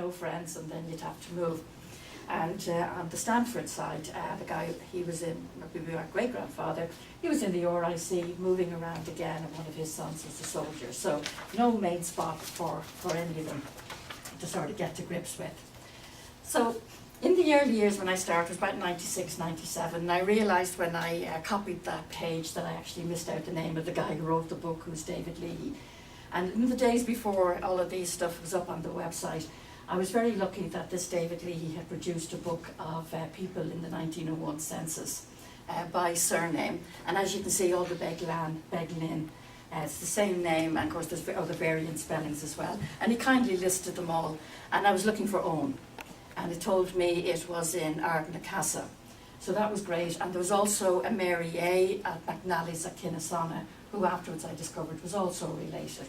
no friends, and then you'd have to move. And on the Stanford side, the guy, he was in, maybe our great-grandfather, he was in the RIC, moving around again, and one of his sons was a soldier. So no main spot for any of them to sort of get to grips with. So in the early years when I started, it was about 96, 97, and I realised when I copied that page that I actually missed out the name of the guy who wrote the book, who's David Leahy. And in the days before all of these stuff was up on the website, I was very lucky that this David Leahy had produced a book of people in the 1901 census by surname. And as you can see, all the Beglan, it's the same name, and of course there's other variant spellings as well. And he kindly listed them all. And I was looking for Owen, and it told me it was in Ardnacassa. So that was great. And there was also a Mary A. at McNally's at Kinnasana, who afterwards I discovered was also related.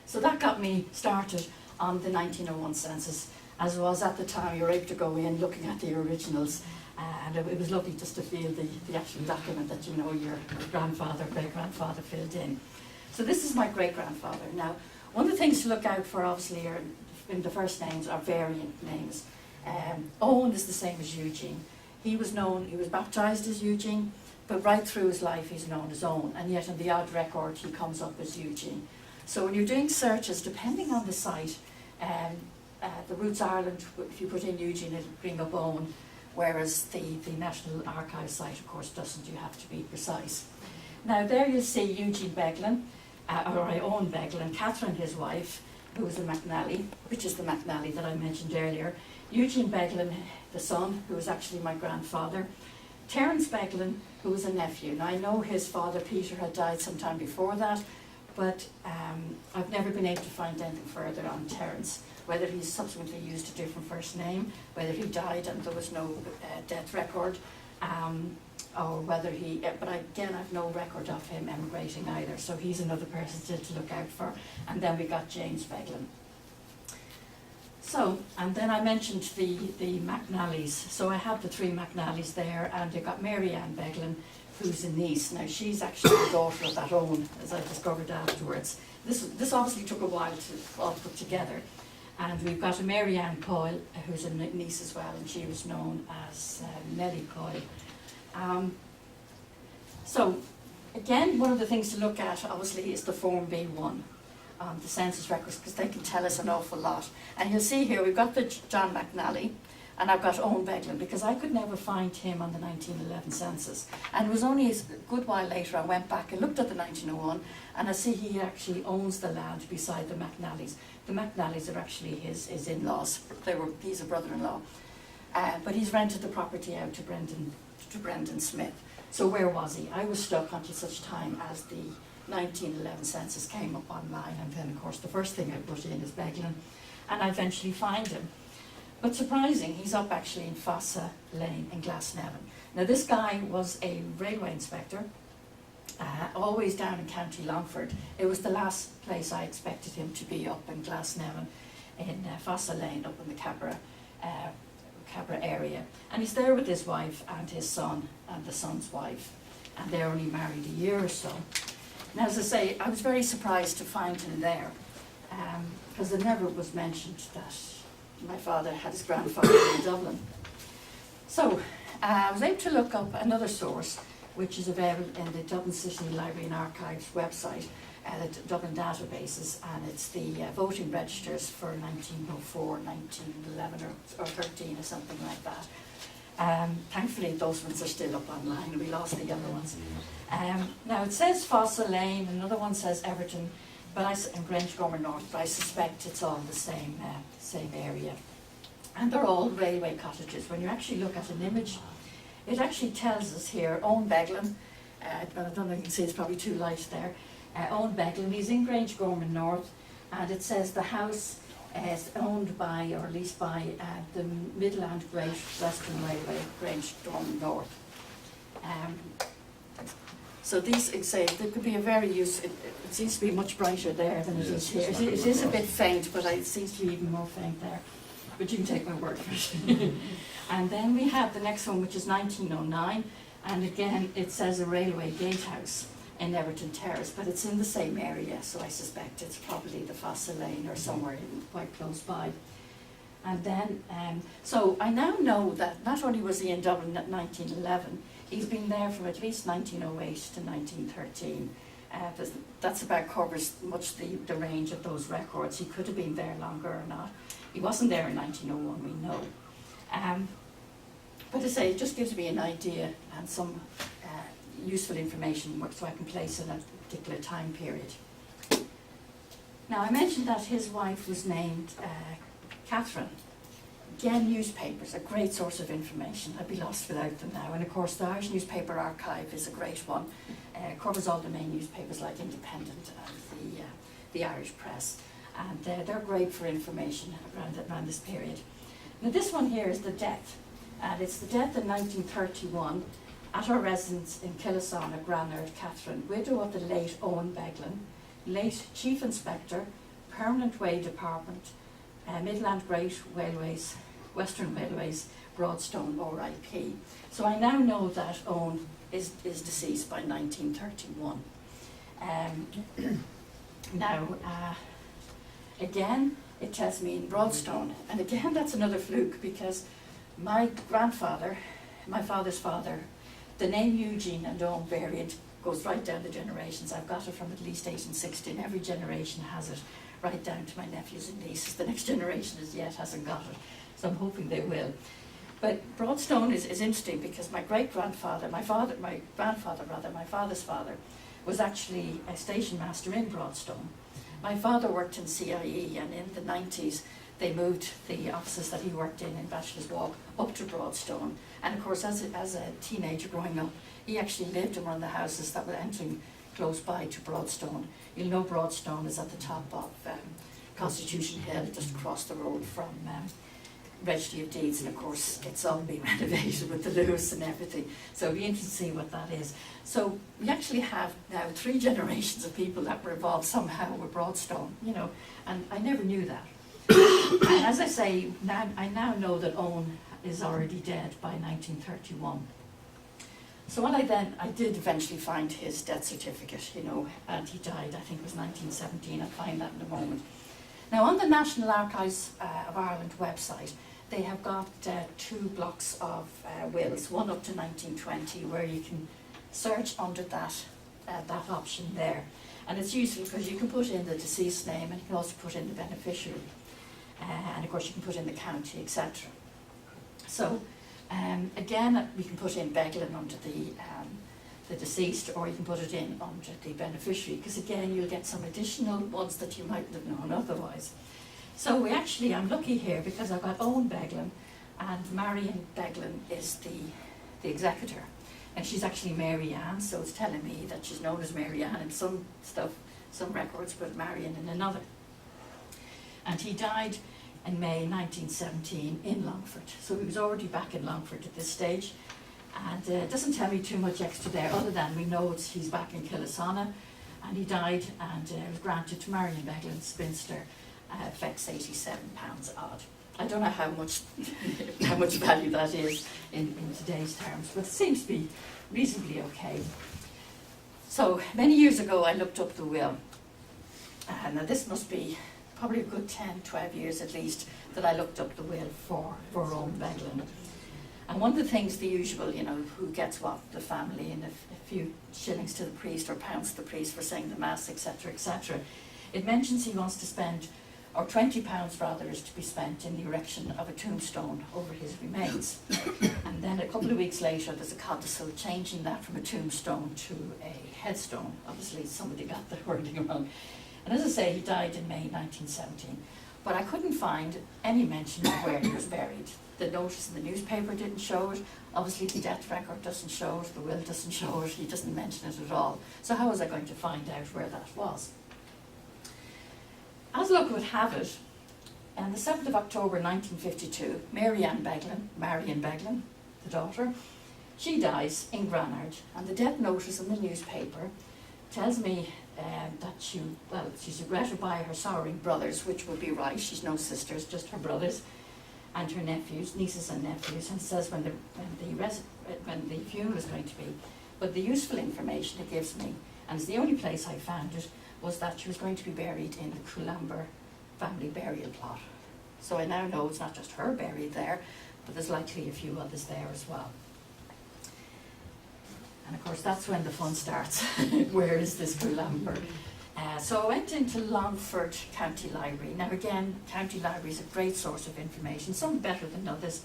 So that got me started on the 1901 census. As it was at the time, you were able to go in looking at the originals, and it was lovely just to feel the actual document that, you know, your grandfather, great-grandfather filled in. So this is my great-grandfather. Now, one of the things to look out for, obviously, are in the first names are variant names. Owen is the same as Eugene. He was baptised as Eugene, but right through his life he's known as Owen, and yet in the odd record he comes up as Eugene. So when you're doing searches, depending on the site, the Roots Ireland, if you put in Eugene, it'll bring up Owen, whereas the National Archives site, of course, doesn't. You have to be precise. Now there you'll see Eugene Beglan, or Owen Beglan, Catherine, his wife, who was a McNally, which is the McNally that I mentioned earlier, Eugene Beglan, the son, who was actually my grandfather, Terence Beglan, who was a nephew. Now I know his father, Peter, had died sometime before that, but I've never been able to find anything further on Terence, whether he subsequently used a different first name, whether he died and there was no death record, or whether he, but again, I've no record of him emigrating either, so he's another person still to look out for. And then we got James Beglan. So, and then I mentioned the McNallys. So I have the three McNallys there, and you've got Mary Ann Beglan, who's a niece. Now she's actually the daughter of that Owen, as I discovered afterwards. This obviously took a while to all put together. And we've got a Mary Ann Coyle, who's a niece as well, and she was known as Nellie Coyle. So again, one of the things to look at obviously is the Form B1 on the census records, because they can tell us an awful lot. And you'll see here we've got the John McNally, and I've got Owen Beglan, because I could never find him on the 1911 census. And it was only a good while later I went back and looked at the 1901, and I see he actually owns the land beside the McNallys. The McNallys are actually his in-laws. He's a brother-in-law. But he's rented the property out to Brendan Smith. So where was he? I was stuck until such time as the 1911 census came up online, and then of course the first thing I put in is Beglan, and I eventually find him. But surprising, he's up actually in Fossa Lane in Glasnevin. Now this guy was a railway inspector, always down in County Longford. It was the last place I expected him to be, up in Glasnevin in Fossa Lane, up in the Cabra area. And he's there with his wife and his son and the son's wife, and they're only married a year or so. Now, as I say, I was very surprised to find him there, because it never was mentioned that my father had his grandfather in Dublin. So I was able to look up another source, which is available in the Dublin City Library and Archives website, the Dublin databases, and it's the voting registers for 1904, 1911 or 13 or something like that. Thankfully those ones are still up online, we lost the other ones. Now it says Fossa Lane, another one says Everton, and Grangegorman North, but I suspect it's all the same area. And they're all railway cottages. When you actually look at an image, it actually tells us here, Owen Beglan, but I don't know if you can see, it's probably too light there. Owen Beglan, he's in Grangegorman North, and it says the house is owned by, or leased by, the Midland Great Western Railway, Grangegorman North. So these, say, there could be a very useful, it seems to be much brighter there than it is here. It is a bit faint, but it seems to be even more faint there. But you can take my word for it. And then we have the next one, which is 1909, and again it says a railway gatehouse in Everton Terrace, but it's in the same area, so I suspect it's probably the Fossa Lane or somewhere quite close by. And then, so I now know that not only was he in Dublin at 1911, he's been there from at least 1908 to 1913. That's about covers much the range of those records. He could have been there longer or not. He wasn't there in 1901, we know. But to say, it just gives me an idea and some useful information so I can place in a particular time period. Now, I mentioned that his wife was named Catherine. Again, newspapers, a great source of information. I'd be lost without them now. And of course, the Irish Newspaper Archive is a great one. It covers all the main newspapers like Independent and the Irish Press. And they're great for information around this period. Now, this one here is the death. And it's the death in 1931 at her residence in Killisana, Granard, Catherine, widow of the late Owen Beglan, late Chief Inspector, Permanent Way Department, Midland Great Railways, Western Railways, Broadstone, RIP. So I now know that Owen is deceased by 1931. Again, it tells me in Broadstone, and again that's another fluke because my grandfather, my father's father, the name Eugene and Owen variant goes right down the generations. I've got it from at least 1860, and every generation has it, right down to my nephews and nieces. The next generation as yet hasn't got it, so I'm hoping they will. But Broadstone is interesting because my great-grandfather, my father's father, was actually a station master in Broadstone. My father worked in CIE, and in the 90s they moved the offices that he worked in Bachelor's Walk up to Broadstone. And of course, as a teenager growing up, he actually lived in one of the houses that were entering close by to Broadstone. You'll know Broadstone is at the top of Constitution Hill, just across the road from Registry of Deeds, and of course it's all been renovated with the Lewis and everything. So it'll be interesting to see what that is. So we actually have now 3 generations of people that were involved somehow with Broadstone, you know, and I never knew that. And as I say, I now know that Owen is already dead by 1931. So what I did eventually find his death certificate, you know, and he died, I think it was 1917, I'll find that in a moment. Now on the National Archives of Ireland website, they have got 2 blocks of wills, one up to 1920, where you can search under that option there. And it's useful because you can put in the deceased name, and you can also put in the beneficiary. And of course you can put in the county, etc. So again, we can put in Beglan under the deceased, or you can put it in under the beneficiary, because again you'll get some additional ones that you mightn't have known otherwise. So I'm lucky here because I've got Owen Beglan, and Marion Beglan is the executor, and she's actually Mary Ann, so it's telling me that she's known as Mary Ann in some stuff, some records, but Marion in another. And he died in May 1917 in Longford, so he was already back in Longford at this stage. And it doesn't tell me too much extra there, other than we know he's back in Killisana, and he died, and was granted to Marion Beglan, spinster, affects £87 odd. I don't know how much value that is in today's terms, but it seems to be reasonably okay. So many years ago I looked up the will, and now this must be probably a good 10, 12 years at least that I looked up the will for Owen Beglan. And one of the things, the usual, you know, who gets what, the family, and a few shillings to the priest or pounds to the priest for saying the mass, etc., etc. It mentions he wants to spend, or £20 rather, is to be spent in the erection of a tombstone over his remains. And then a couple of weeks later, there's a codicil changing that from a tombstone to a headstone. Obviously, somebody got the wording wrong. And as I say, he died in May 1917. But I couldn't find any mention of where he was buried. The notice in the newspaper didn't show it. Obviously the death record doesn't show it, the will doesn't show it, he doesn't mention it at all. So how was I going to find out where that was? As luck would have it, on the 7th of October 1952, Marion Beglan, the daughter, she dies in Granard, and the death notice in the newspaper tells me that she's regretted by her sorrowing brothers, which would be right, she's no sisters, just her brothers, and her nephews, nieces and nephews, and says when the funeral is going to be. But the useful information it gives me, and it's the only place I found it, was that she was going to be buried in the Coulomber family burial plot. So I now know it's not just her buried there, but there's likely a few others there as well. And of course that's when the fun starts. Where is this Coolambra? So I went into Longford County Library. Now again, County Library is a great source of information, some better than others.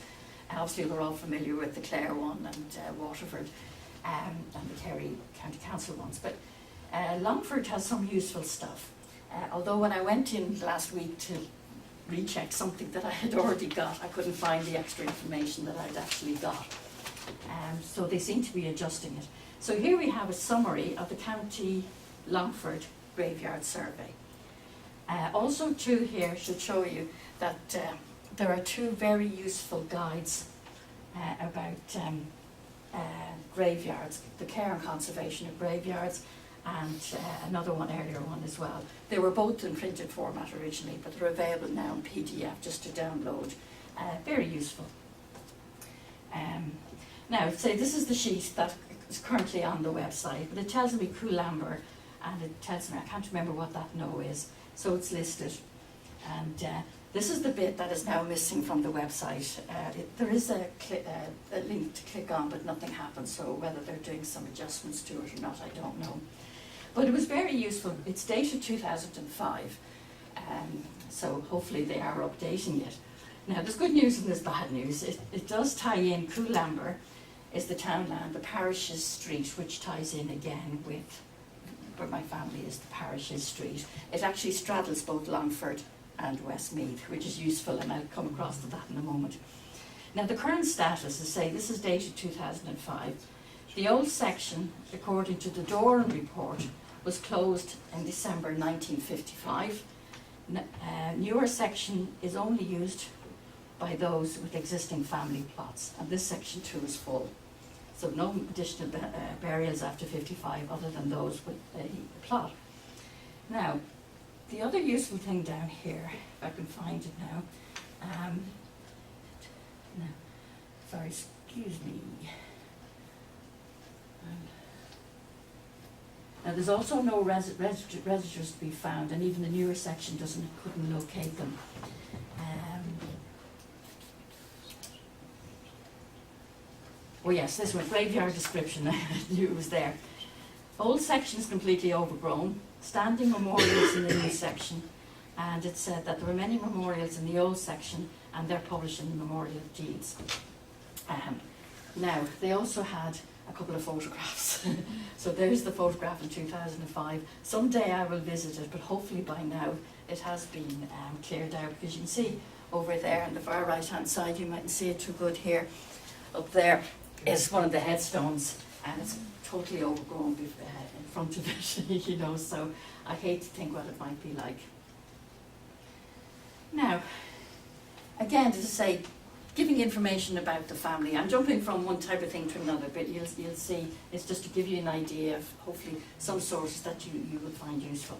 Obviously we're all familiar with the Clare one and Waterford and the Kerry County Council ones, but Longford has some useful stuff. Although when I went in last week to recheck something that I had already got, I couldn't find the extra information that I'd actually got. So they seem to be adjusting it. So here we have a summary of the County Longford Graveyard Survey. Also too here should show you that there are two very useful guides about graveyards, the care and conservation of graveyards, and another one, earlier one as well. They were both in printed format originally, but they're available now in PDF just to download. Very useful. Now, say this is the sheet that is currently on the website, but it tells me Coolambra, and it tells me, I can't remember what that no is, so it's listed. And this is the bit that is now missing from the website. There is a link to click on, but nothing happens, so whether they're doing some adjustments to it or not, I don't know. But it was very useful. It's dated 2005, so hopefully they are updating it. Now, there's good news and there's bad news. It does tie in. Coolambra is the townland, the parishes street, which ties in again with where my family is, the parishes street. It actually straddles both Longford and Westmeath, which is useful, and I'll come across to that in a moment. Now, the current status is, say, this is dated 2005. The old section, according to the Doran report, was closed in December 1955. Newer section is only used by those with existing family plots, and this section too is full. So no additional burials after 55 other than those with a plot. Now, the other useful thing down here, if I can find it now, sorry, excuse me. Now there's also no registers to be found, and even the newer section couldn't locate them. Oh yes, this one, graveyard description, I knew it was there. Old section is completely overgrown, standing memorials in the new section, and it said that there were many memorials in the old section and they're published in the Memorial of Deeds. Now, they also had a couple of photographs. So there's the photograph in 2005. Someday I will visit it, but hopefully by now it has been cleared out, because you can see over there on the far right hand side, you mightn't see it too good here, up there is one of the headstones, and it's totally overgrown in front of it, you know, so I hate to think what it might be like. Now, again, as I say, giving information about the family. I'm jumping from one type of thing to another, but you'll see it's just to give you an idea of hopefully some sources that you will find useful.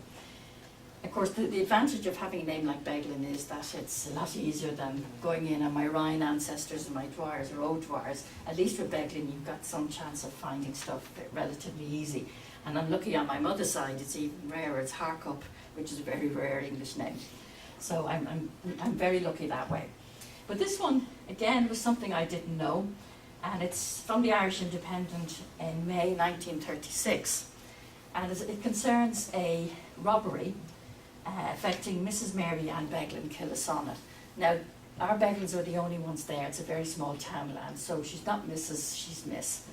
Of course, the advantage of having a name like Beglan is that it's a lot easier than going in on my Rhine ancestors and my Dwars or Old Dwars. At least with Beglan, you've got some chance of finding stuff relatively easy. And I'm lucky on my mother's side, it's even rarer. It's Harkup, which is a very rare English name. So I'm very lucky that way. But this one, again, was something I didn't know, and it's from the Irish Independent in May 1936, and it concerns a robbery affecting Mrs. Mary Ann Beglan Killasonnet. Now, our Beglans are the only ones there. It's a very small townland, so she's not Mrs., she's Miss.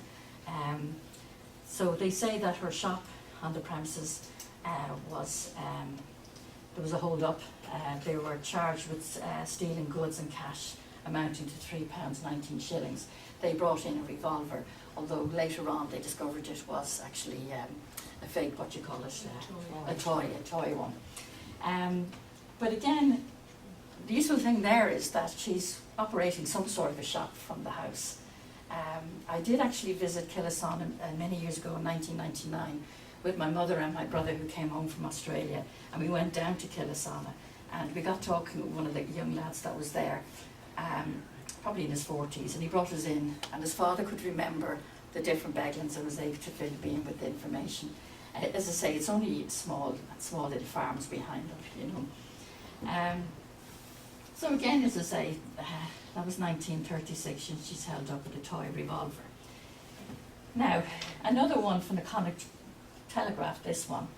So they say that her shop on the premises there was a hold-up. They were charged with stealing goods and cash amounting to £3.19. They brought in a revolver, although later on they discovered it was actually a fake, what you call it, a toy one. But again, the useful thing there is that she's operating some sort of a shop from the house. I did actually visit Killasonnet many years ago in 1999 with my mother and my brother, who came home from Australia, and we went down to Killasonnet, and we got talking with one of the young lads that was there, probably in his 40s, and he brought us in, and his father could remember the different Beglans and was able to fill me in with the information. As I say, it's only small little farms behind it, you know. So again, as I say, that was 1936, and she's held up with a toy revolver. Now, another one from the Connacht Telegraph, this one.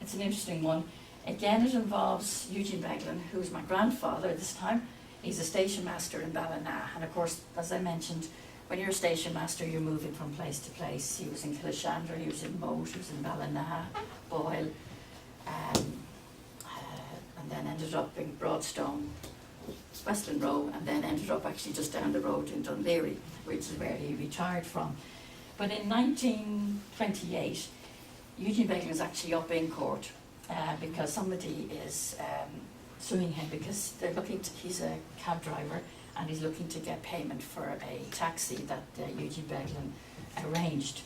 It's an interesting one. Again, it involves Eugene Beglan, who's my grandfather this time. He's a station master in Ballina, and of course, as I mentioned, when you're a station master, you're moving from place to place. He was in Killashandra, he was in Moat, he was in Ballina, Boyle, and then ended up in Broadstone, Westland Row, and then ended up actually just down the road in Dunleary, which is where he retired from. But in 1928, Eugene Beglan is actually up in court because somebody is suing him because they're looking to, he's a cab driver and he's looking to get payment for a taxi that Eugene Beglan arranged.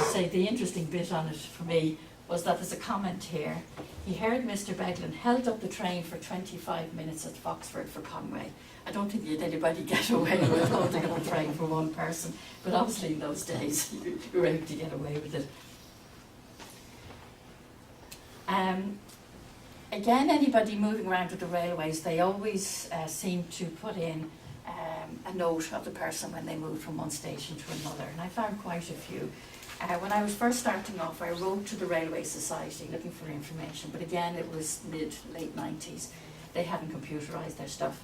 Say the interesting bit on it for me was that there's a comment here. He heard Mr. Beglan held up the train for 25 minutes at Foxford for Conway. I don't think you'd anybody get away with holding up a train for one person, but obviously in those days you were able to get away with it. Again, anybody moving around with the railways, they always seem to put in a note of the person when they move from one station to another, and I found quite a few. When I was first starting off, I wrote to the Railway Society looking for information, but again, it was late 90s. They hadn't computerised their stuff,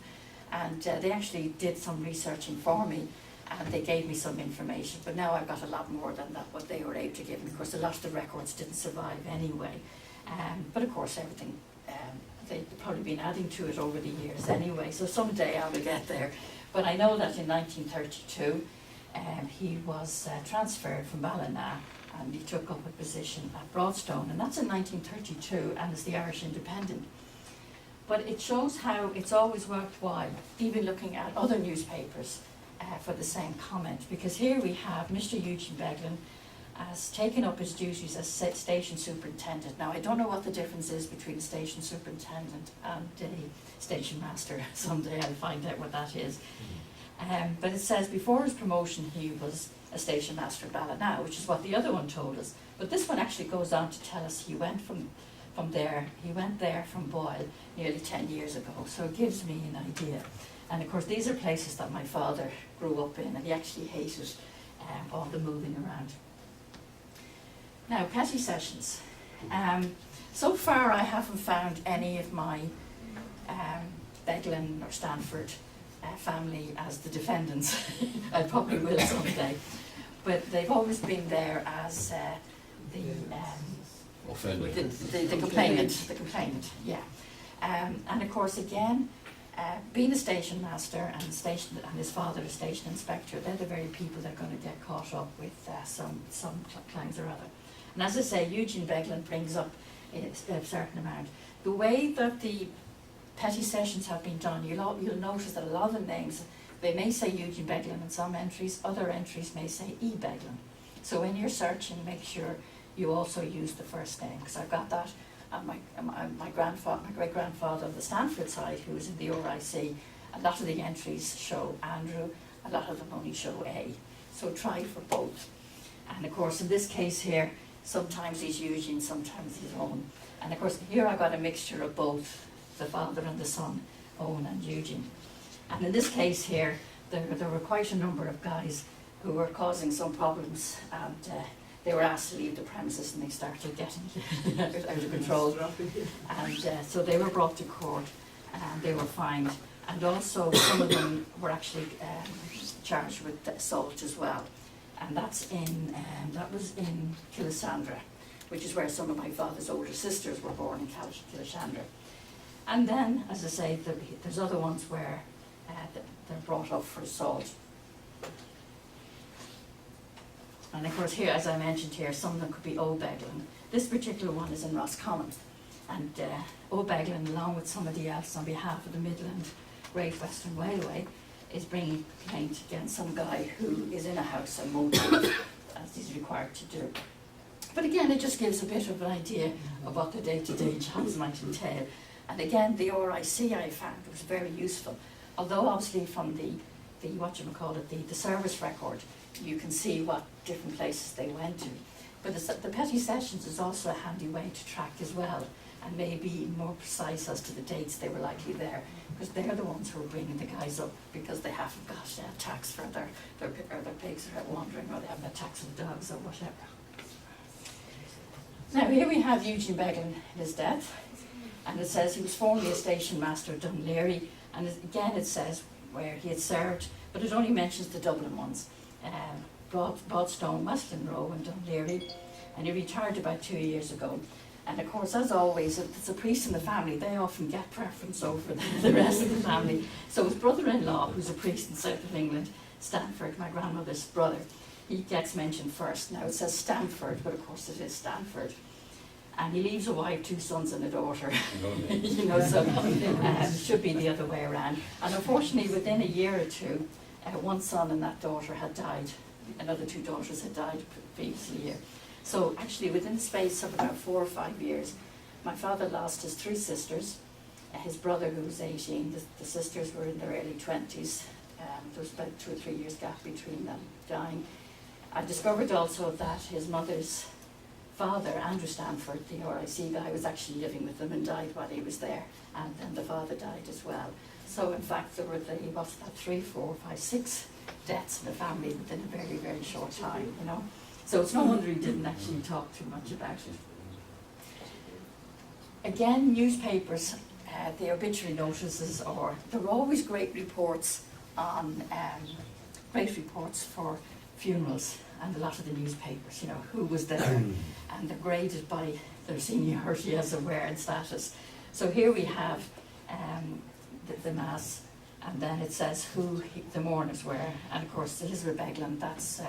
and they actually did some researching for me, and they gave me some information, but now I've got a lot more than that, what they were able to give me. Of course, a lot of the records didn't survive anyway, but of course, everything, they've probably been adding to it over the years anyway, so someday I will get there. But I know that in 1932, he was transferred from Ballina and he took up a position at Broadstone, and that's in 1932, and it's the Irish Independent. But it shows how it's always worthwhile even looking at other newspapers for the same comment, because here we have Mr. Eugene Beglan has taken up his duties as station superintendent. Now, I don't know what the difference is between a station superintendent and a station master. Someday I'll find out what that is. But it says before his promotion he was a station master at Ballina, which is what the other one told us. But this one actually goes on to tell us he went there from Boyle nearly 10 years ago, so it gives me an idea. And of course these are places that my father grew up in, and he actually hated all the moving around. Now, petty sessions. So far I haven't found any of my Beglan or Stanford family as the defendants. I probably will someday. But they've always been there as the complainant, yeah. And of course, again, being a station master and his father a station inspector, they're the very people that are going to get caught up with some crimes or other. And as I say, Eugene Beglan brings up a certain amount. The way that the petty sessions have been done, you'll notice that a lot of the names, they may say Eugene Beglan in some entries, other entries may say E. Beglan. So when you're searching, make sure you also use the first name, because I've got that. And my great-grandfather on the Stanford side, who was in the RIC, a lot of the entries show Andrew, a lot of them only show A. So try for both. And of course, in this case here, sometimes he's Eugene, sometimes he's Owen. And of course, here I've got a mixture of both, the father and the son, Owen and Eugene. And in this case here, there were quite a number of guys who were causing some problems, and they were asked to leave the premises, and they started getting out of control. And so they were brought to court, and they were fined. And also some of them were actually charged with assault as well. And that was in Killashandra, which is where some of my father's older sisters were born, in Killashandra. And then, as I say, there's other ones where they're brought up for assault. And of course here, as I mentioned here, some of them could be O. Beglan. This particular one is in Roscommon. And O. Beglan, along with somebody else on behalf of the Midland Great Western Railway, is bringing a complaint against some guy who is in a house and won't leave, as he's required to do. But again, it just gives a bit of an idea of what the day-to-day jobs might entail. And again, the RIC I found was very useful. Although obviously from the service record, you can see what different places they went to. But the petty sessions is also a handy way to track as well. and maybe more precise as to the dates they were likely there, because they're the ones who are bringing the guys up because they haven't got tax for their pigs are out wandering, or they haven't got tax for the dogs or whatever. Now here we have Eugene Beglan, his death, and it says he was formerly a station master at Dunleary, and again it says where he had served, but it only mentions the Dublin ones, Broadstone, Western Row and Dunleary, and he retired about 2 years ago. And of course, as always, if it's a priest in the family, they often get preference over the rest of the family. So his brother-in-law, who's a priest in south of England, Stanford, my grandmother's brother, he gets mentioned first. Now it says Stanford, but of course it is Stanford. And he leaves a wife, 2 sons and a daughter. You know, so it should be the other way around. And unfortunately, within a year or two, one son and that daughter had died. Another 2 daughters had died previously here. So actually, within the space of about 4 or 5 years, my father lost his 3 sisters, his brother who was 18, the sisters were in their early 20s. There was about 2 or 3 years gap between them dying. I discovered also that his mother's father, Andrew Stanford, the RIC guy, was actually living with them and died while he was there, and then the father died as well. So in fact, there were 3, 4, 5, 6 deaths in the family within a very, very short time, you know. So it's no wonder he didn't actually talk too much about it. Again, newspapers, the obituary notices, there were always great reports on, great reports for funerals, and a lot of the newspapers, you know, who was there, and they're graded by their seniority, as it were, and status. So here we have the mass, and then it says who the mourners were, and of course Elizabeth Beglan, that's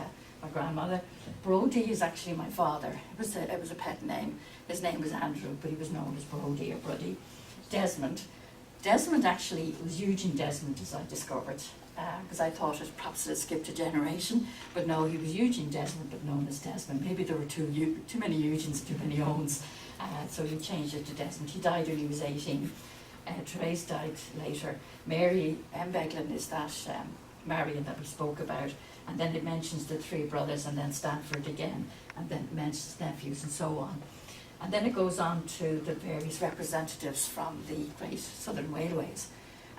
my grandmother. Brodie is actually my father. It was a pet name. His name was Andrew, but he was known as Brodie or Bruddy. Desmond actually, it was Eugene Desmond, as I discovered, because I thought perhaps it had skipped a generation, but no, he was Eugene Desmond, but known as Desmond. Maybe there were too many Eugenes, too many Owens, so he changed it to Desmond. He died when he was 18. Therese died later. Mary Beglan is that Marion that we spoke about, and then it mentions the 3 brothers, and then Stanford again, and then it mentions nephews and so on. And then it goes on to the various representatives from the Great Southern Railways.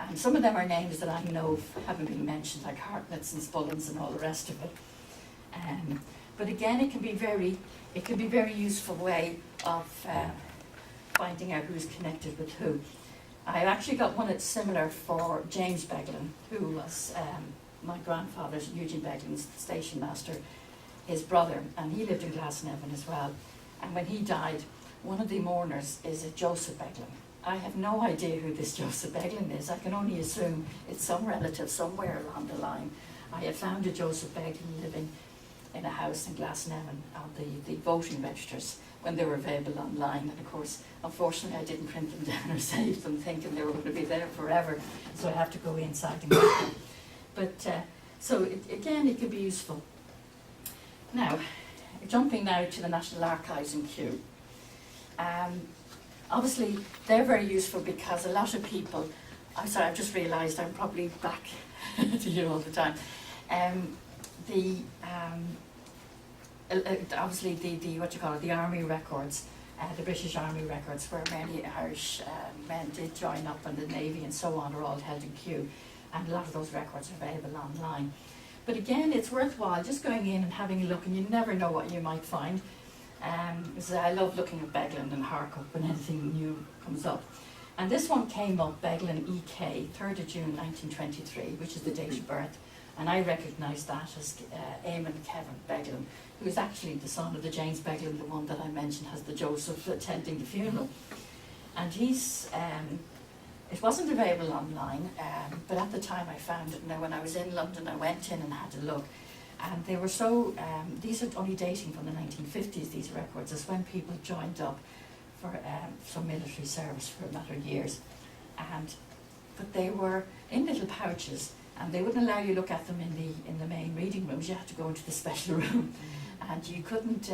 And some of them are names that I know haven't been mentioned, like Hartnett's and Spullins and all the rest of it. But again, it can be a very useful way of finding out who's connected with who. I've actually got one that's similar for James Beglan, who was my grandfather's, Eugene Beglan's station master, his brother, and he lived in Glasnevin as well. And when he died, one of the mourners is a Joseph Beglan. I have no idea who this Joseph Beglan is. I can only assume it's some relative somewhere along the line. I had found a Joseph Beglan living in a house in Glasnevin on the voting registers when they were available online. And of course, unfortunately, I didn't print them down or save them thinking they were going to be there forever. So I have to go inside and get them. But again, it can be useful. Now, jumping now to the National Archives in Kew. Obviously, they're very useful because a lot of people, I'm sorry, I've just realised I'm probably back to you all the time. Obviously the Army records, the British Army records, where many Irish men did join up in the Navy and so on, are all held in Kew, and a lot of those records are available online. But again, it's worthwhile just going in and having a look, and you never know what you might find. So I love looking at Beglan and Harkup when anything new comes up. And this one came up, Beglan EK, 3rd of June 1923, which is the date of birth. And I recognise that as Eamon Kevin Beglan, who is actually the son of the James Beglan, the one that I mentioned has the Joseph attending the funeral. And he's, it wasn't available online, but at the time I found it. Now when I was in London, I went in and had a look. And they were so, these are only dating from the 1950s, these records, is when people joined up for some military service for a matter of years. But they were in little pouches, and they wouldn't allow you to look at them in the main reading rooms. You had to go into the special room, and you couldn't,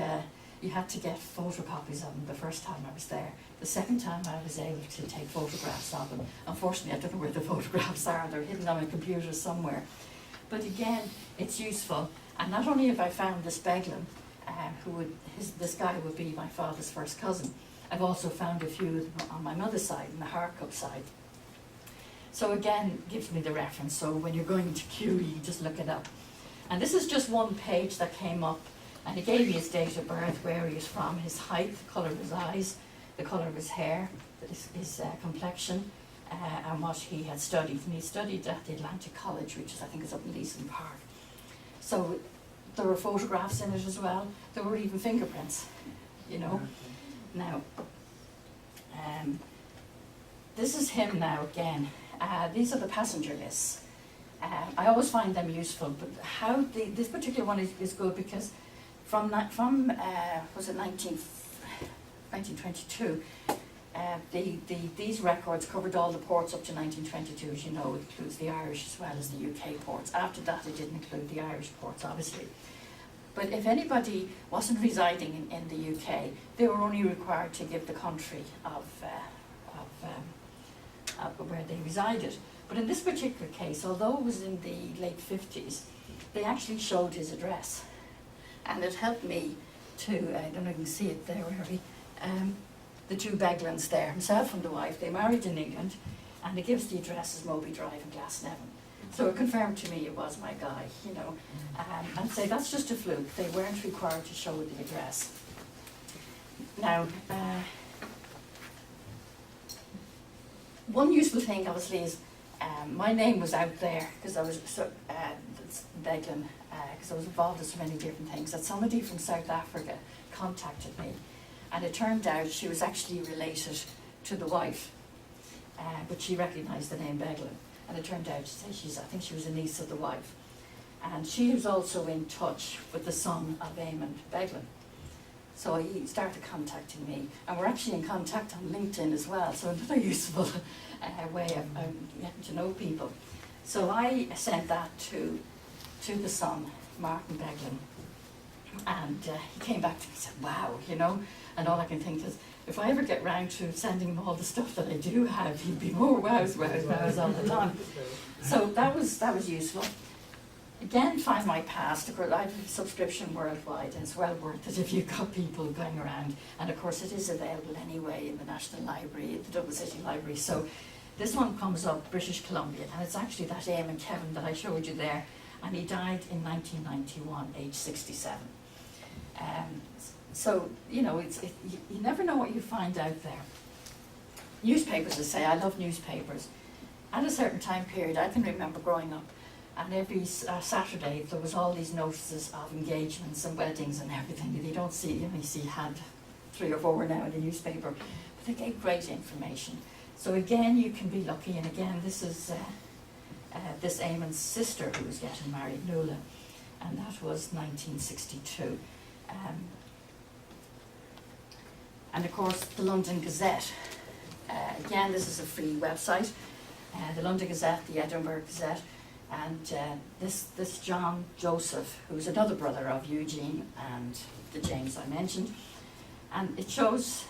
you had to get photocopies of them the first time I was there. The second time I was able to take photographs of them. Unfortunately, I don't know where the photographs are. They're hidden on my computer somewhere. But again, it's useful. And not only have I found this Beglan, this guy would be my father's first cousin, I've also found a few on my mother's side, on the Harcup side. So again, gives me the reference. So when you're going to Kew, you just look it up. And this is just one page that came up, and it gave me his date of birth, where he was from, his height, the colour of his eyes, the colour of his hair, his complexion, and what he had studied. And he studied at the Atlantic College, which is, I think, is up in Leeson Park. So there were photographs in it as well. There were even fingerprints, you know. Now, this is him now again. These are the passenger lists. I always find them useful, but this particular one is good because from was it 1922, these records covered all the ports up to 1922, as you know. It includes the Irish as well as the UK ports. After that, it didn't include the Irish ports, obviously. But if anybody wasn't residing in the UK, they were only required to give the country of where they resided. But in this particular case, although it was in the late 50s, they actually showed his address. And it helped me to, I don't know if you can see it there, Harry, the two Beglans there, himself and the wife. They married in England, and it gives the address as Moby Drive in Glasnevin. So it confirmed to me it was my guy, you know. And say that's just a fluke. They weren't required to show the address. Now, one useful thing, obviously, is my name was out there because I was Beglan, because I was involved in so many different things, that somebody from South Africa contacted me, and it turned out she was actually related to the wife, but she recognised the name Beglan, and it turned out I think she was a niece of the wife, and she was also in touch with the son of Eamon Beglan. So he started contacting me, and we're actually in contact on LinkedIn as well, so another useful way of getting to know people. So I sent that to the son, Martin Beglan, and he came back to me and said, wow, you know, and all I can think is, if I ever get round to sending him all the stuff that I do have, he'd be more wows all the time. So that was useful. Again, find my past. Of course, I have a subscription worldwide, and it's well worth it if you've got people going around. And of course, it is available anyway in the National Library, at the Dublin City Library. So this one comes up, British Columbia, and it's actually that Eamon Kevin that I showed you there, and he died in 1991, age 67. So, you know, you never know what you find out there. Newspapers, I say, I love newspapers. At a certain time period, I can remember growing up, and every Saturday there was all these notices of engagements and weddings and everything that you don't see. You only see had 3 or 4 now in the newspaper, but they gave great information. So again, you can be lucky. And again, this is this Eamon's sister who was getting married, Nuala, and that was 1962. And of course, the London Gazette. Again, this is a free website. The London Gazette, the Edinburgh Gazette. And this John Joseph, who's another brother of Eugene and the James I mentioned, and it shows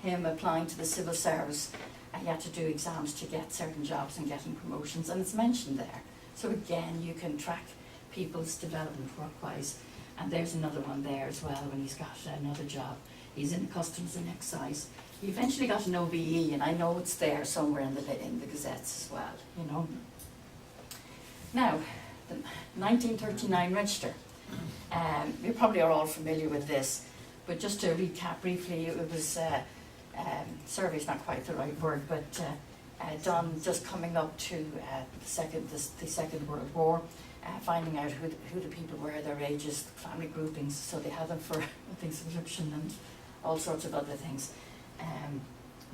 him applying to the civil service, and he had to do exams to get certain jobs and getting promotions, and it's mentioned there. So again, you can track people's development work-wise, and there's another one there as well when he's got another job. He's in customs and excise. He eventually got an OBE, and I know it's there somewhere in the gazettes as well, you know. Now, the 1939 register. You probably are all familiar with this, but just to recap briefly, it was, survey's not quite the right word, but done just coming up to the Second World War, finding out who the people were, their ages, family groupings, so they had them for, I think, subscription and all sorts of other things,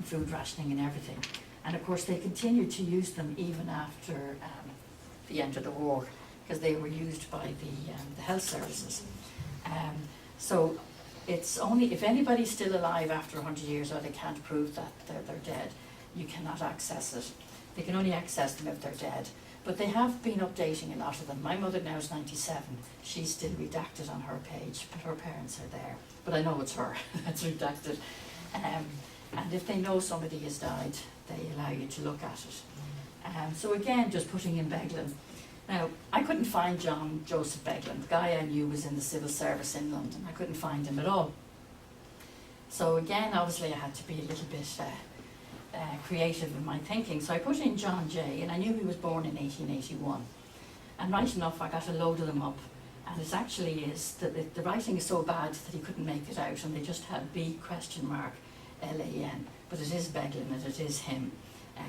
food rationing and everything. And of course, they continued to use them even after the end of the war, because they were used by the health services. So it's only if anybody's still alive after 100 years, or they can't prove that they're dead, you cannot access it. They can only access them if they're dead. But they have been updating a lot of them. My mother now is 97. She's still redacted on her page, but her parents are there. But I know it's her that's redacted. And if they know somebody has died, they allow you to look at it. So again, just putting in Beglan. Now, I couldn't find John Joseph Beglan. The guy I knew was in the civil service in London. I couldn't find him at all. So again, obviously I had to be a little bit creative in my thinking. So I put in John Jay, and I knew he was born in 1881. And right enough, I got a load of them up. And it actually is, that the writing is so bad that he couldn't make it out, and they just had B?Lan, but it is Beglan and it is him.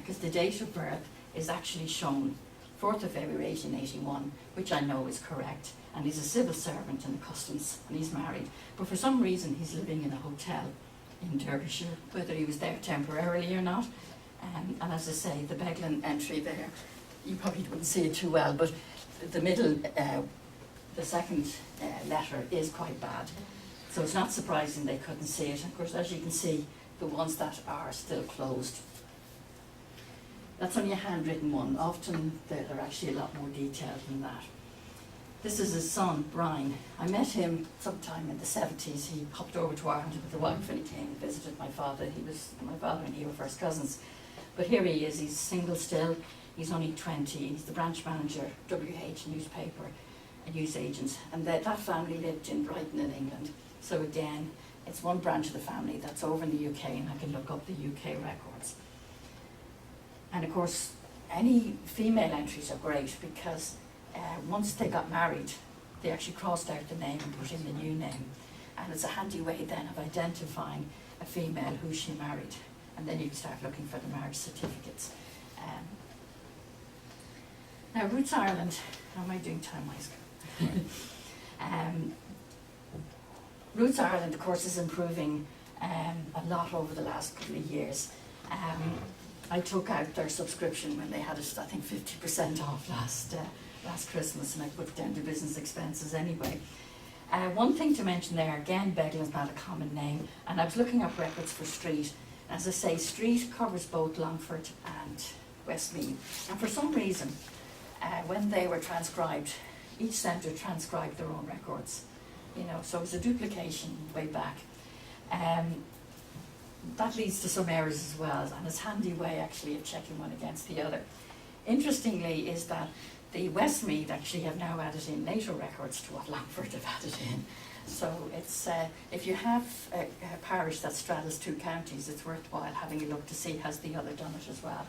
Because the date of birth is actually shown 4th of February 1881, which I know is correct. And he's a civil servant in the customs, and he's married. But for some reason, he's living in a hotel in Derbyshire, whether he was there temporarily or not. And as I say, the Beglan entry there, you probably wouldn't see it too well, but the middle, the second letter is quite bad. So it's not surprising they couldn't see it. Of course, as you can see, the ones that are still closed. That's only a handwritten one. Often they're actually a lot more detailed than that. This is his son, Brian. I met him sometime in the 70s. He hopped over to Ireland with the wife and he came and visited my father. My father and he were first cousins. But here he is, he's single still. He's only 20. He's the branch manager, WH newspaper, a newsagent. And that family lived in Brighton in England. So again, it's one branch of the family that's over in the UK, and I can look up the UK records. And of course, any female entries are great because once they got married, they actually crossed out the name and put in the new name. And it's a handy way then of identifying a female who she married. And then you can start looking for the marriage certificates. Now, Roots Ireland, how am I doing time-wise? Roots Ireland, of course, is improving a lot over the last couple of years. I took out their subscription when they had it, I think, 50% off last Christmas, and I put it down to business expenses anyway. One thing to mention there, again, Beglan's not a common name, and I was looking up records for Street. As I say, Street covers both Longford and Westmeath, and for some reason, when they were transcribed, each centre transcribed their own records. You know, so it was a duplication way back. That leads to some errors as well, and it's a handy way actually of checking one against the other. Interestingly is that the Westmeath actually have now added in later records to what Longford have added in. So it's if you have a parish that straddles two counties, it's worthwhile having a look to see has the other done it as well.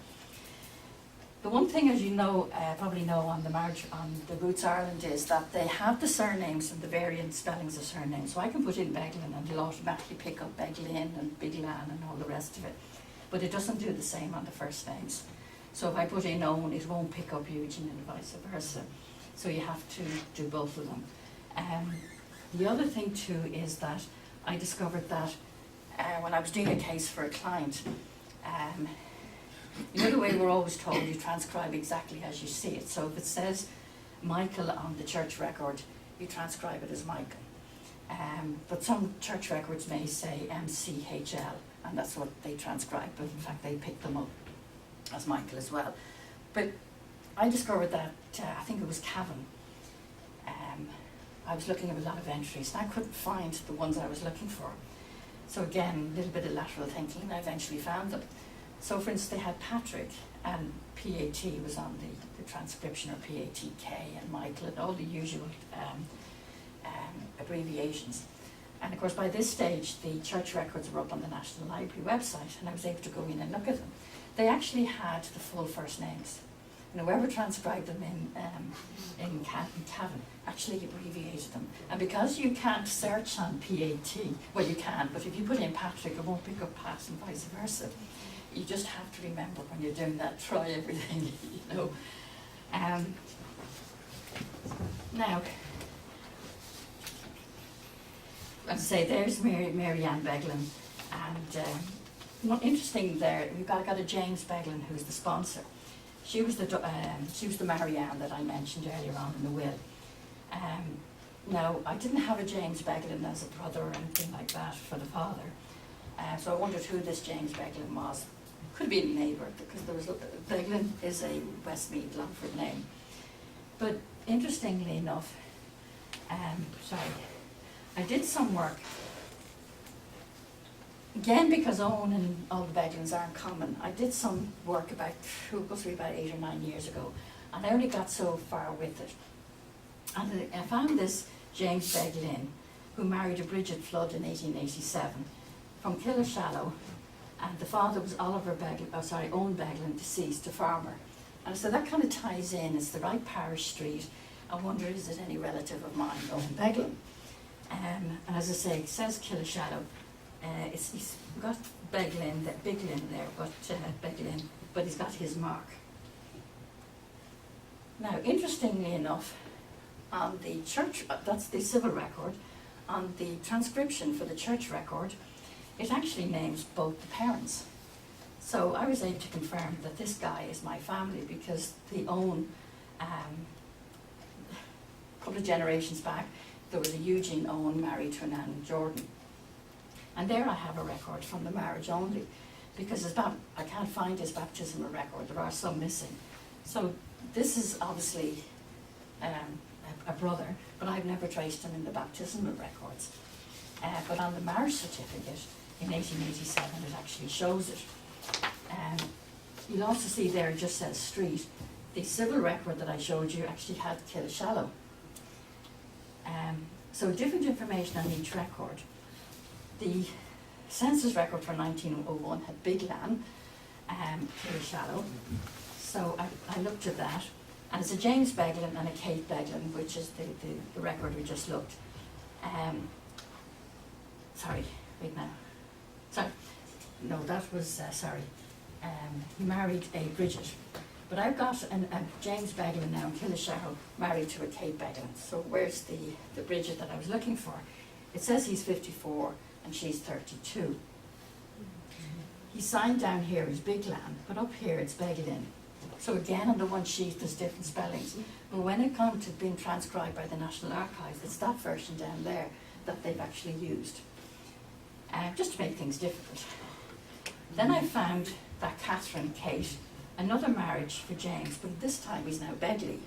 The one thing, as you know, probably know on the Roots Ireland, is that they have the surnames and the variant spellings of surnames. So I can put in Beglan and it'll automatically pick up Beglan and Beglan and all the rest of it. But it doesn't do the same on the first names. So if I put in Owen, it won't pick up Eugene and vice versa. So you have to do both of them. The other thing too is that I discovered that when I was doing a case for a client, you know the way we're always told you transcribe exactly as you see it. So if it says Michael on the church record, you transcribe it as Michael. But some church records may say MCHL, and that's what they transcribe, but in fact they pick them up as Michael as well. But I discovered that, I think it was Cavan. I was looking at a lot of entries and I couldn't find the ones I was looking for. So again, a little bit of lateral thinking, and I eventually found them. So for instance, they had Patrick, and PAT was on the transcription, or PATK, and Michael, and all the usual abbreviations. And of course, by this stage, the church records were up on the National Library website, and I was able to go in and look at them. They actually had the full first names. And whoever transcribed them in Cavan actually abbreviated them. And because you can't search on PAT, well you can, but if you put in Patrick, it won't pick up Pat and vice versa. You just have to remember when you're doing that, try everything, you know. Now, as I say, there's Mary Ann Beglan, and one interesting there, we've got a James Beglan who's the sponsor. She was the Mary Ann that I mentioned earlier on in the will. Now, I didn't have a James Beglan as a brother or anything like that for the father, so I wondered who this James Beglan was. Could be a neighbour, because Beglan is a Westmeath Longford name. But interestingly enough, I did some work, again because Owen and all the Beglans aren't common. I did some work about 8 or 9 years ago, and I only got so far with it. And I found this James Beglan, who married a Bridget Flood in 1887. from Killashallow, and the father was Oliver Beglan, Owen Beglan, deceased, a farmer. And so that kind of ties in, it's the right parish street. I wonder, is it any relative of mine, Owen Beglan? And as I say, it says Killashallow. He's got Beglan there, but Beglan, but he's got his mark. Now, interestingly enough, on the church, that's the civil record, on the transcription for the church record, it actually names both the parents. So I was able to confirm that this guy is my family because they own, a couple of generations back, there was a Eugene Owen married to an Anne Jordan. And there I have a record from the marriage only, because I can't find his baptismal record, there are some missing. So this is obviously a brother, but I've never traced him in the baptismal records. But on the marriage certificate in 1887, it actually shows it. You'll also see there it just says street. The civil record that I showed you actually had Killashallow. So different information on each record. The census record for 1901 had Beglan, Killashallow. So I looked at that, and it's a James Beglan and a Kate Beglan, which is the record we just looked. Sorry, wait now. Sorry, no, that was, he married a Bridget. But I've got a James Beglan now in Killashallow married to a Kate Beglan. So where's the Bridget that I was looking for? It says he's 54 and she's 32. He signed down here as Beglan, but up here it's Beglan. So again, on the one sheet, there's different spellings. But when it comes to being transcribed by the National Archives, it's that version down there that they've actually used, just to make things difficult. Then I found that Catherine, Kate, another marriage for James, but this time he's now Begley.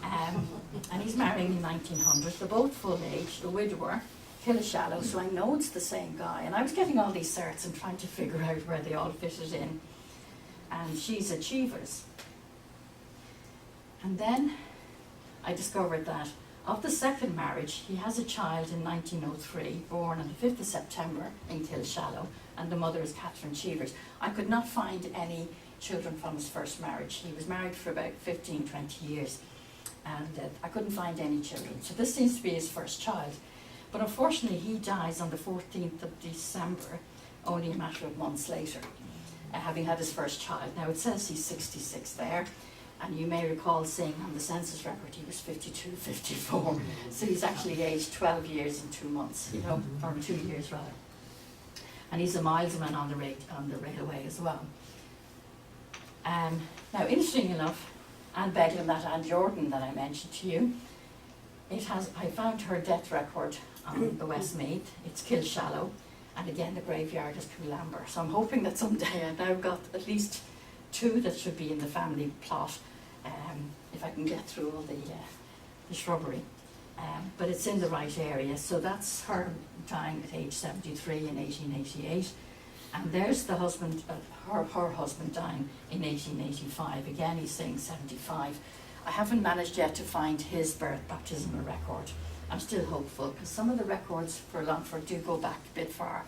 And he's marrying in 1900. They're both full age, a widower, Killashallow, so I know it's the same guy. And I was getting all these certs and trying to figure out where they all fitted in. And she's Achievers. And then I discovered that of the second marriage, he has a child in 1903, born on the 5th of September in Killashallow, and the mother is Catherine Cheevers. I could not find any children from his first marriage. He was married for about 15, 20 years, and I couldn't find any children. So this seems to be his first child. But unfortunately, he dies on the 14th of December, only a matter of months later, having had his first child. Now it says he's 66 there, and you may recall seeing on the census record he was 52, 54. So he's actually aged 12 years and 2 months, you know, or 2 years rather. And he's a milesman on the railway as well. Now, interesting enough, Anne Beglan, that Anne Jordan that I mentioned to you, I found her death record on the Westmeath. It's Killashallow, and again the graveyard is Coolambra. So I'm hoping that someday I've now got at least 2 that should be in the family plot, if I can get through all the shrubbery. But it's in the right area. So that's her dying at age 73 in 1888. And there's the husband, her husband dying in 1885. Again, he's saying 75. I haven't managed yet to find his baptismal record. I'm still hopeful, because some of the records for Longford do go back a bit far.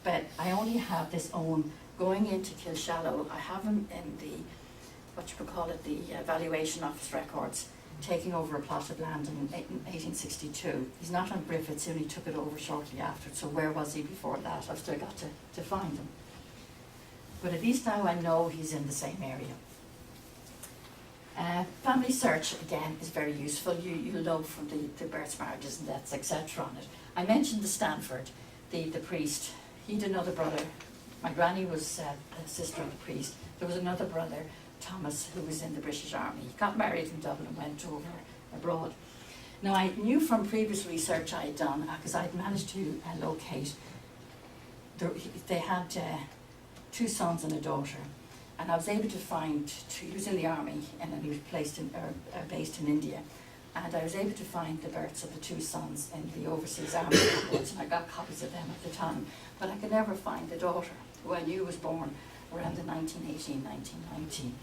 But I only have this Owen going into Killashallow. I have him in the, what you could call it, the valuation office records, taking over a plot of land in 1862. He's not on Griffiths, he only took it over shortly after. So where was he before that? I've still got to find him. But at least now I know he's in the same area. Family search, again, is very useful. You'll know from the births, marriages and deaths, etc. on it. I mentioned the Stanford, the priest. He had another brother. My granny was a sister of the priest. There was another brother, Thomas, who was in the British Army. He got married in Dublin and went over abroad. Now, I knew from previous research I had done, because I'd managed to locate, they had 2 sons and a daughter. And I was able to find 2, he was in the army, and then he was based in India. And I was able to find the births of the 2 sons in the overseas army records, and I got copies of them at the time. But I could never find the daughter, who I knew was born around the 1918, 1919.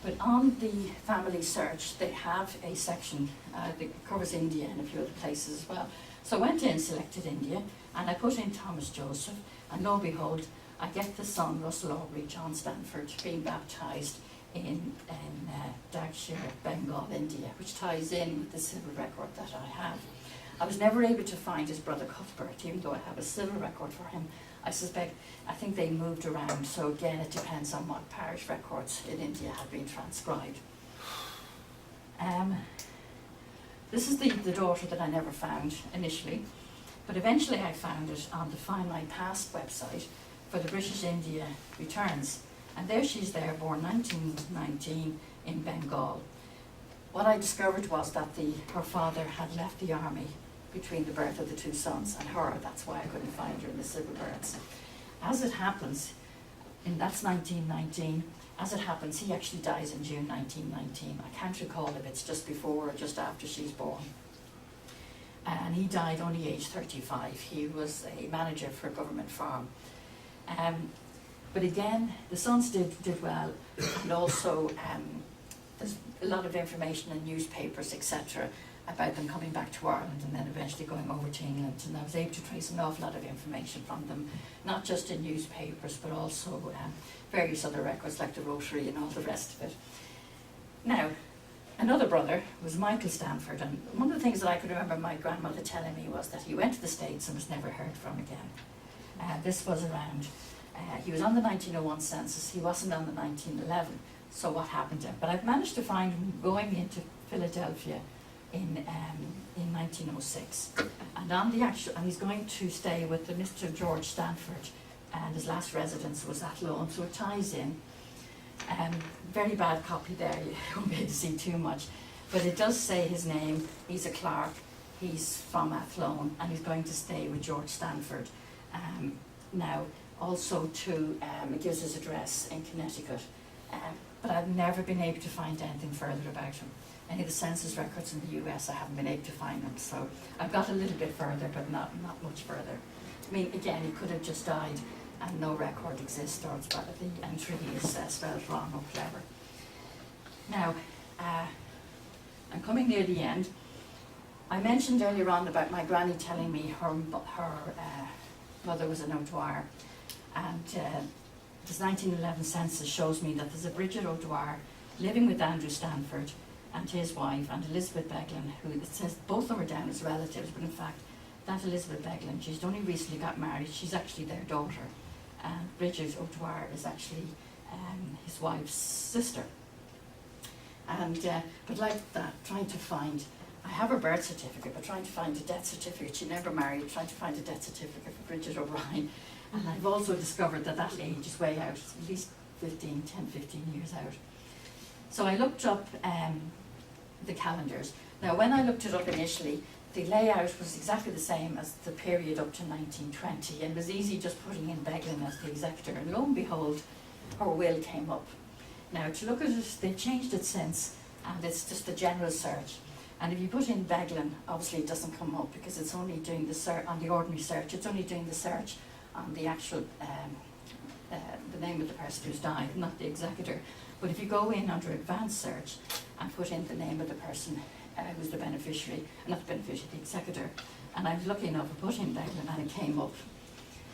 But on the family search, they have a section that covers India and a few other places as well. So I went in, selected India, and I put in Thomas Joseph, and lo and behold, I get the son, Russell Aubrey, John Stanford, being baptised in Dagshire, Bengal, India, which ties in with the civil record that I have. I was never able to find his brother Cuthbert, even though I have a civil record for him. I think they moved around, so again it depends on what parish records in India have been transcribed. This is the daughter that I never found initially, but eventually I found it on the Find My Past website for the British India Returns. And there she's there, born 1919 in Bengal. What I discovered was that her father had left the army between the birth of the two sons and her. That's why I couldn't find her in the civil births. As it happens, and that's 1919, as it happens, he actually dies in June 1919. I can't recall if it's just before or just after she's born. And he died only aged 35. He was a manager for a government farm. But again, the sons did well, and also there's a lot of information in newspapers, etc., about them coming back to Ireland and then eventually going over to England. And I was able to trace an awful lot of information from them, not just in newspapers, but also various other records like the Rotary and all the rest of it. Now, another brother was Michael Stanford, and one of the things that I could remember my grandmother telling me was that he went to the States and was never heard from again. This was around, he was on the 1901 census, he wasn't on the 1911, so what happened to him? But I've managed to find him going into Philadelphia in 1906, and and he's going to stay with the Mr. George Stanford, and his last residence was at Athlone, so it ties in. Very bad copy there, you won't be able to see too much, but it does say his name. He's a clerk, he's from Athlone, and he's going to stay with George Stanford. Now, also it gives his address in Connecticut, but I've never been able to find anything further about him. Any of the census records in the US, I haven't been able to find them, so I've got a little bit further, but not much further. I mean, again, he could have just died and no record exists, or the entry is spelled wrong or clever. Now, I'm coming near the end. I mentioned earlier on about my granny telling me her mother was an O'Dwyer, and this 1911 census shows me that there's a Bridget O'Dwyer living with Andrew Stanford and his wife, and Elizabeth Beglan, who it says both of them are down as relatives, but in fact, that Elizabeth Beglan, she's only recently got married, she's actually their daughter, and Bridget O'Dwyer is actually his wife's sister. And but like that, trying to find, I have her birth certificate, but trying to find a death certificate, she never married, trying to find a death certificate for Bridget O'Brien, and I've also discovered that age is way out, at least 10, 15 years out. So I looked up the calendars. Now, when I looked it up initially, the layout was exactly the same as the period up to 1920, and it was easy just putting in Beglan as the executor, and lo and behold, her will came up. Now, to look at it, they've changed it since, and it's just a general search. And if you put in Beglan, obviously it doesn't come up because it's only doing the search on the ordinary search. It's only doing the search on the actual the name of the person who's died, not the executor. But if you go in under advanced search and put in the name of the person who's the beneficiary, not the beneficiary, the executor, and I was lucky enough to put in Beglan and it came up.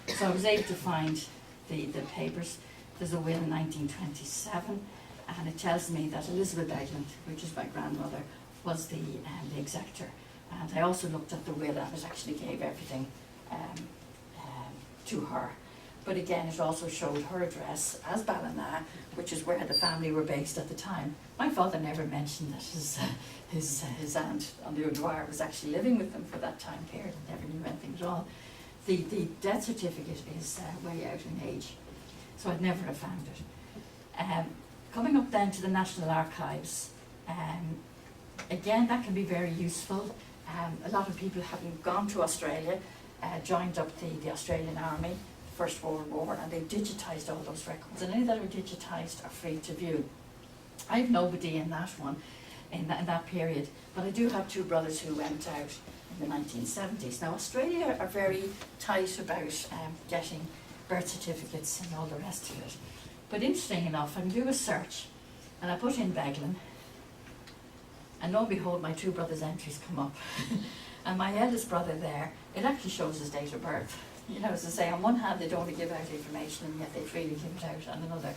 So I was able to find the papers. There's a will in 1927, and it tells me that Elizabeth Beglan, which is my grandmother, was the executor. And I also looked at the will, and it actually gave everything to her. But again, it also showed her address as Ballina, which is where the family were based at the time. My father never mentioned that his aunt on the O'Dwyer was actually living with them for that time period, and never knew anything at all. The death certificate is way out in age, so I'd never have found it. Coming up then to the National Archives, again, that can be very useful. A lot of people having gone to Australia, joined up the Australian Army, First World War, and they digitised all those records, and any that are digitised are free to view. I have nobody in that one, in that period, but I do have two brothers who went out in the 1970s. Now, Australia are very tight about getting birth certificates and all the rest of it. But interesting enough, I can do a search, and I put in Beglan, and lo and behold, my two brothers' entries come up. And my eldest brother there, it actually shows his date of birth. You know, as I say, on one hand they don't want to give out information, and yet they freely give it out on another.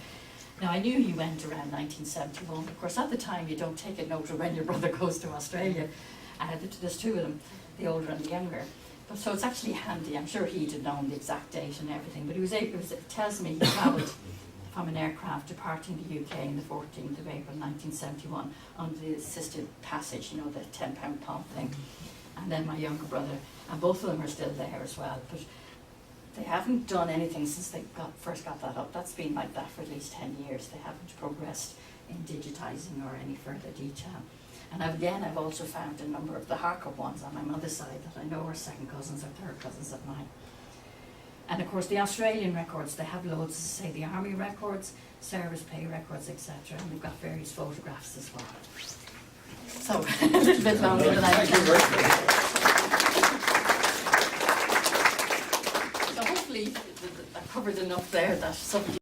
Now, I knew he went around 1971. Of course, at the time, you don't take a note of when your brother goes to Australia. There's two of them, the older and the younger. But so it's actually handy. I'm sure he'd have known the exact date and everything. But it tells me he travelled from an aircraft departing the UK on the 14th of April 1971 on the assisted passage, you know, the 10-pound pom thing. And then my younger brother, and both of them are still there as well. But they haven't done anything since they first got that up. That's been like that for at least 10 years. They haven't progressed in digitising or any further detail. And I've also found a number of the Harkup ones on my mother's side that I know are second cousins or third cousins of mine. And of course the Australian records, they have loads, as I say, the army records, service pay records, etc. And we've got various photographs as well. So, a little bit longer than I can. So hopefully I covered enough there that somebody